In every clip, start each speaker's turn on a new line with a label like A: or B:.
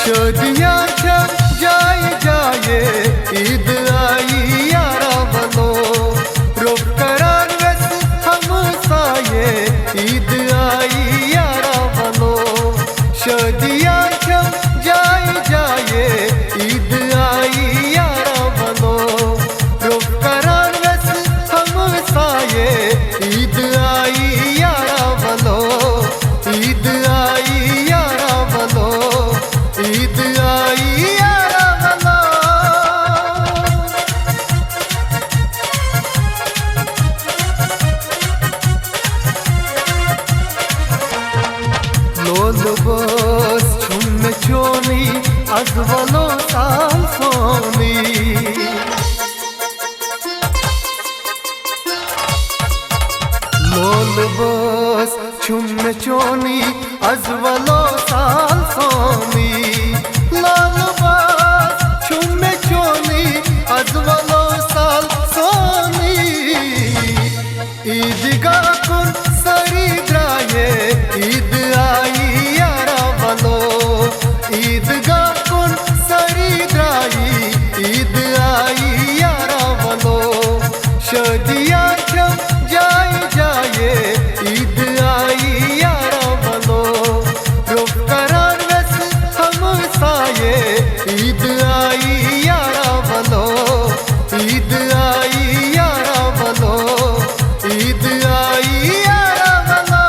A: शादियां छप जाए जाए ईद आई यारा बनो रुक करार वस हम साये ईद आई यारा बनो शादियां छप जाए जाए ईद आई यारा बनो रुक करार वस हम साये ईद आई यारा बनो ईद आई यारा बनो ईद आई यारा बनो लोल बस छुम चोनी अजवलो साल सोनी लोल बस छुम चोनी अजवलो साल सोनी लाल बस छुम चोनी अजवलो साल सोनी ईदगाह कुन सरी द्राये ईद आई यारा बनो ईदगाह कुन सरी द्राई ईद आई यारा बनो शादियां छप जाए जाए ईद आई यारा बनो रुक करार वस हम साये ईद आई यारा बनो ईद आई यारा बनो ईद आई यारा बनो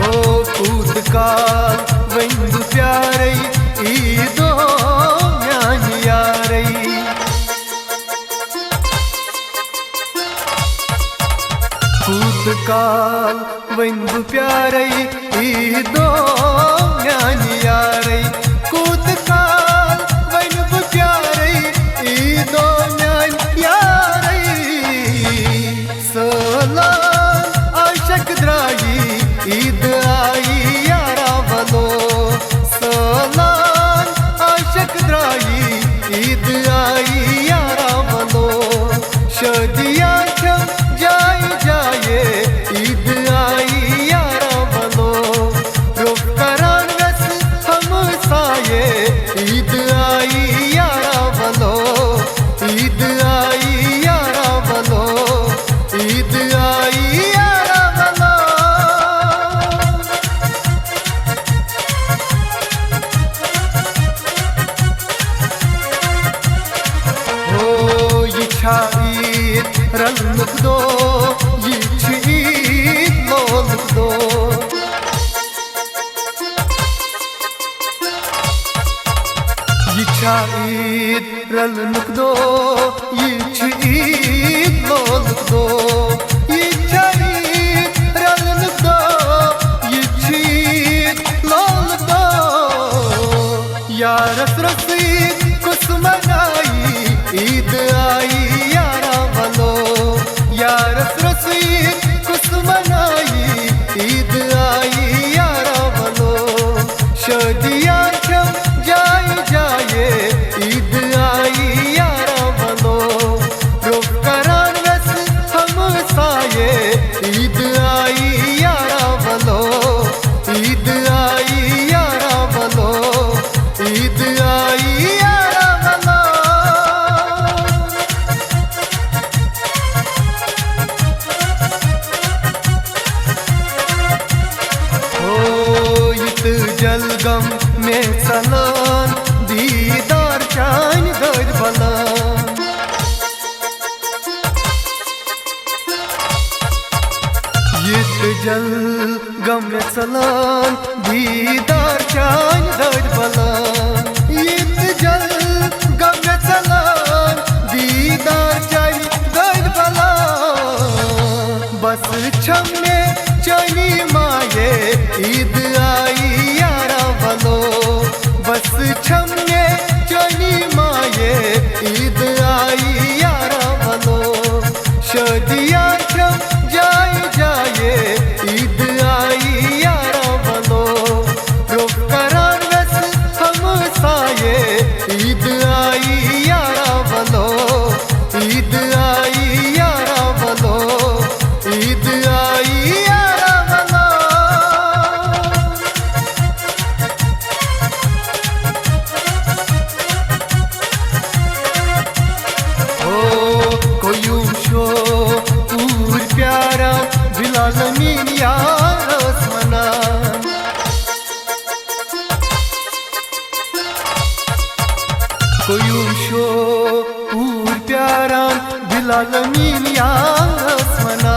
A: ओ कूद काल वंदु प्यारे ईदो म्यान यारे कूद काल वंदु प्यारे ईदो म्यान यारे कूद काल वंदु प्यारे ईदो म्यान यारे सलाम आशक द्राई ईद आई यारा बनो सलाम आशक द्राई ईद आई यारा बनो शादियां छप जाए जाए ईद आई यारा बनो रुक करार वस हम साये ईद आई यारा बनो ईद आई यारा बनो ईद आई यारा बनो ओ ये छा ईद रल लुक दो ये छ ईद लो लुक दो ये छा ईद रल लुक दो ये छ ईद लो लुक दो ये छा ईद रल लुक दो ये छ ईद लो लुक दो यार रसीद कुछ मनाई ईद आई यारा बनो यार रसीद कुछ मनाई ईद आई यारा बनो शादियां छप जाए जाए ईद आई यारा बनो रुक करार वस हम साये ईद आई यारा बनो ईद आई यारा बनो ईद आई यारा बनो जलगम में सलान दीदार चान दर बलान जलगम में सलान दीदार चान दर बलान जलगम में सलान दीदार चान दर बलान बस छमे चली माये ईद आई यारा बनो बस छमे चली माये ईद आई यारा बनो शादियां छप जाए जाए ईद आई यारा बनो रुक करार वस हम सा शो पूर प्यारान दिलालमीन यास वना